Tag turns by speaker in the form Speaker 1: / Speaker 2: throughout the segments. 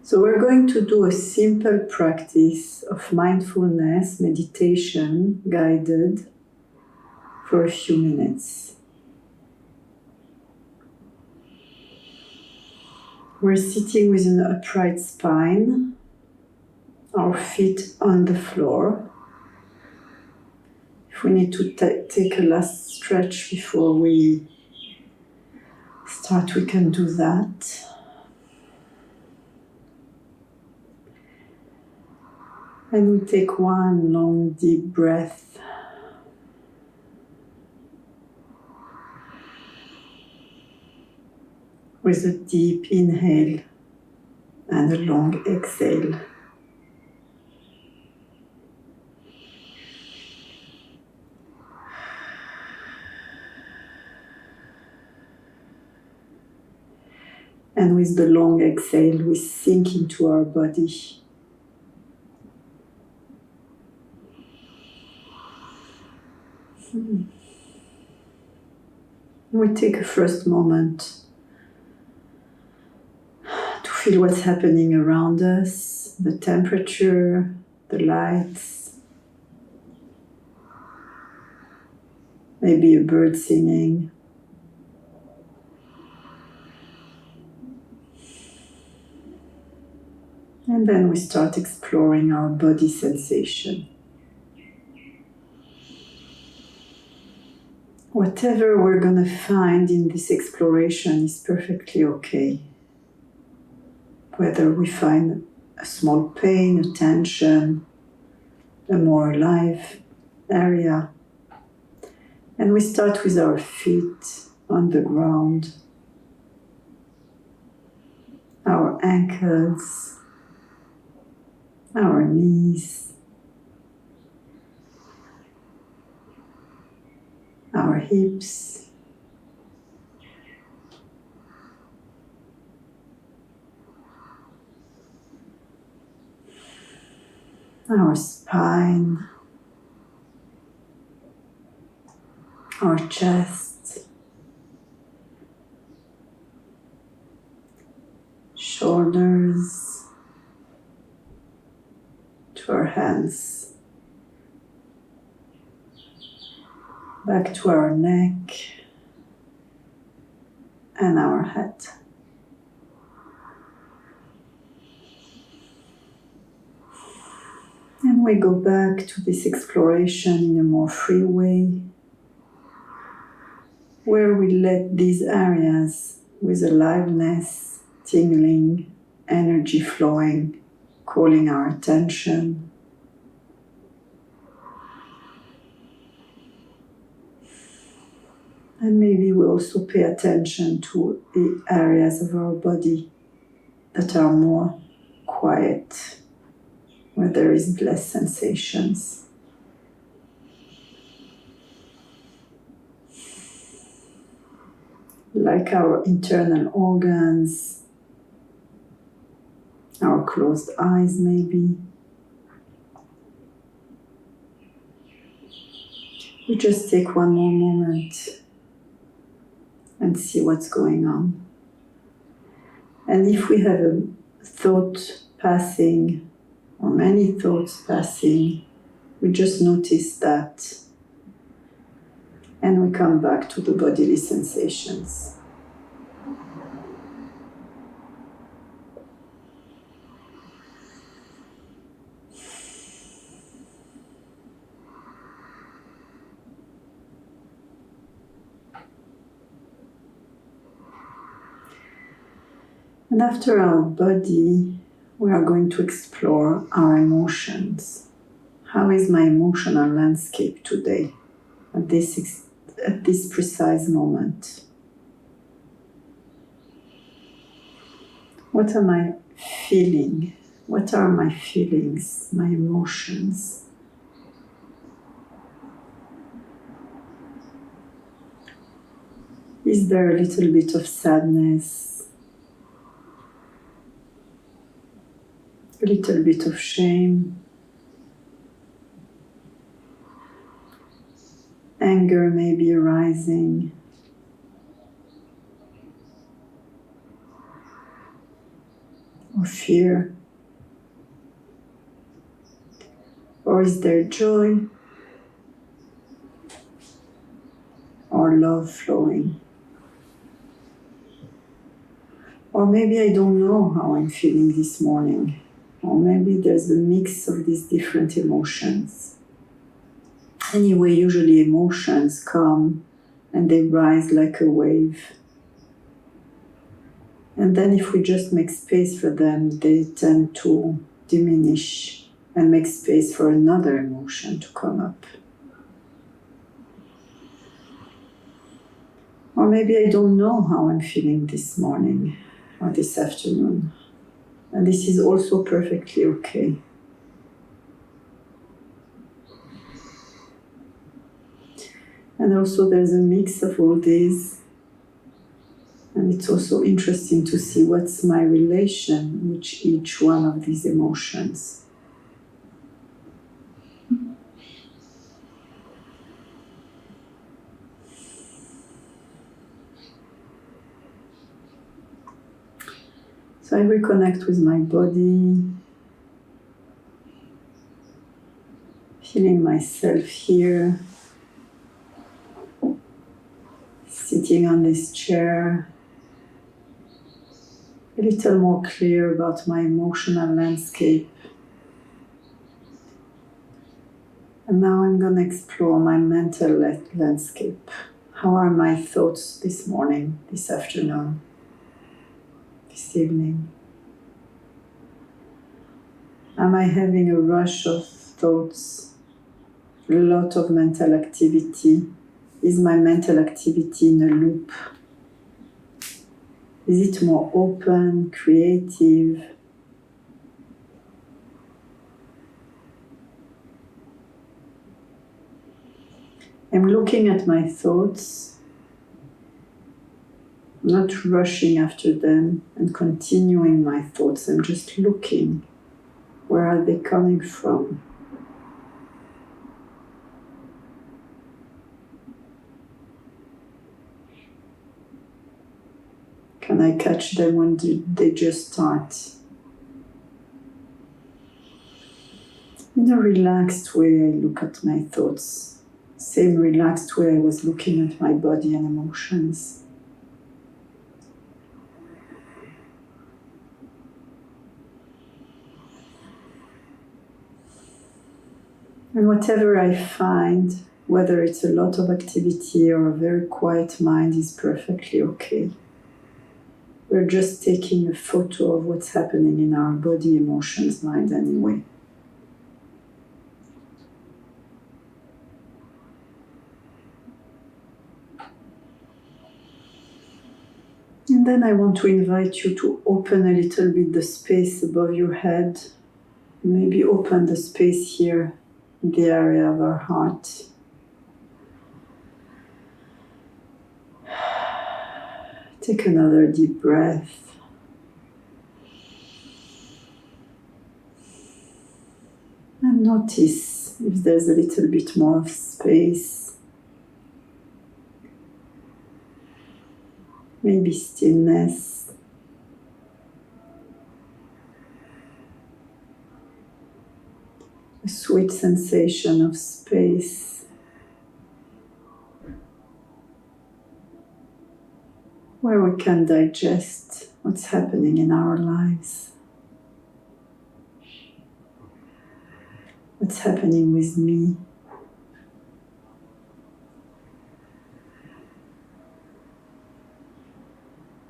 Speaker 1: So we're going to do a simple practice of mindfulness meditation guided for a few minutes. We're sitting with an upright spine, our feet on the floor. If we need to take a last stretch before we start, we can do that. And we take one long deep breath. With a deep inhale and a long exhale. And with the long exhale, we sink into our body. We take a first moment to feel what's happening around us, the temperature, the lights, maybe a bird singing. And then we start exploring our body sensation. Whatever we're going to find in this exploration is perfectly okay. Whether we find a small pain, a tension, a more alive area. And we start with our feet on the ground, our ankles, our knees, our hips, our spine, our chest, shoulders, to our hands, back to our neck and our head. And we go back to this exploration in a more free way, where we let these areas with aliveness, tingling, energy flowing, calling our attention. And maybe we also pay attention to the areas of our body that are more quiet, where there is less sensations. Like our internal organs, our closed eyes maybe. We just take one more moment and see what's going on. And if we have a thought passing or many thoughts passing, we just notice that and we come back to the bodily sensations. And after our body, we are going to explore our emotions. How is my emotional landscape today, at this precise moment? What am I feeling? What are my feelings, my emotions? Is there a little bit of sadness? A little bit of shame? Anger may be arising. Or fear? Or is there joy or love flowing? Or maybe I don't know how I'm feeling this morning. Or maybe there's a mix of these different emotions. Anyway, usually emotions come and they rise like a wave. And then if we just make space for them, they tend to diminish and make space for another emotion to come up. Or maybe I don't know how I'm feeling this morning or this afternoon. And this is also perfectly okay. And also there's a mix of all these. And it's also interesting to see what's my relation with each one of these emotions. So I reconnect with my body, feeling myself here, sitting on this chair, a little more clear about my emotional landscape. And now I'm going to explore my mental landscape. How are my thoughts this morning, this afternoon, this evening? Am I having a rush of thoughts, a lot of mental activity? Is my mental activity in a loop? Is it more open, creative? I'm looking at my thoughts, not rushing after them and continuing my thoughts. I'm just looking. Where are they coming from? Can I catch them when they just start? In a relaxed way, I look at my thoughts. Same relaxed way I was looking at my body and emotions. And whatever I find, whether it's a lot of activity or a very quiet mind, is perfectly okay. We're just taking a photo of what's happening in our body, emotions, mind anyway. And then I want to invite you to open a little bit the space above your head. Maybe open the space here in the area of our heart. Take another deep breath. And notice if there's a little bit more of space. Maybe stillness. A sweet sensation of space. Where we can digest what's happening in our lives. What's happening with me.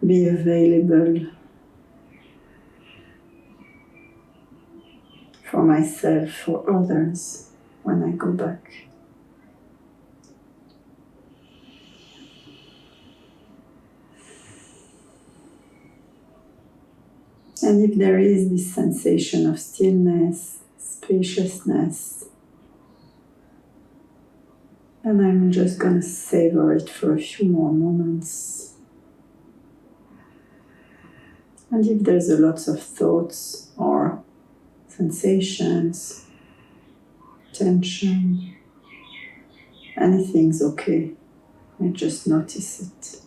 Speaker 1: Be available for myself, for others, when I go back. And if there is this sensation of stillness, spaciousness, then I'm just going to savor it for a few more moments. And if there's a lot of thoughts or sensations, tension, anything's okay. I just notice it.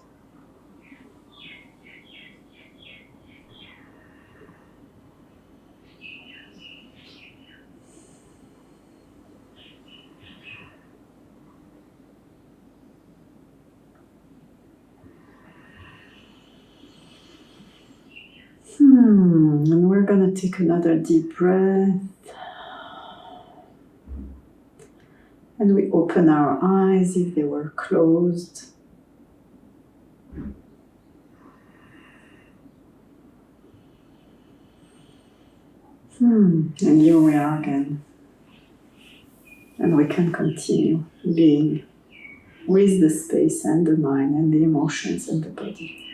Speaker 1: And we're going to take another deep breath. And we open our eyes if they were closed. And here we are again. And we can continue being with the space and the mind and the emotions and the body.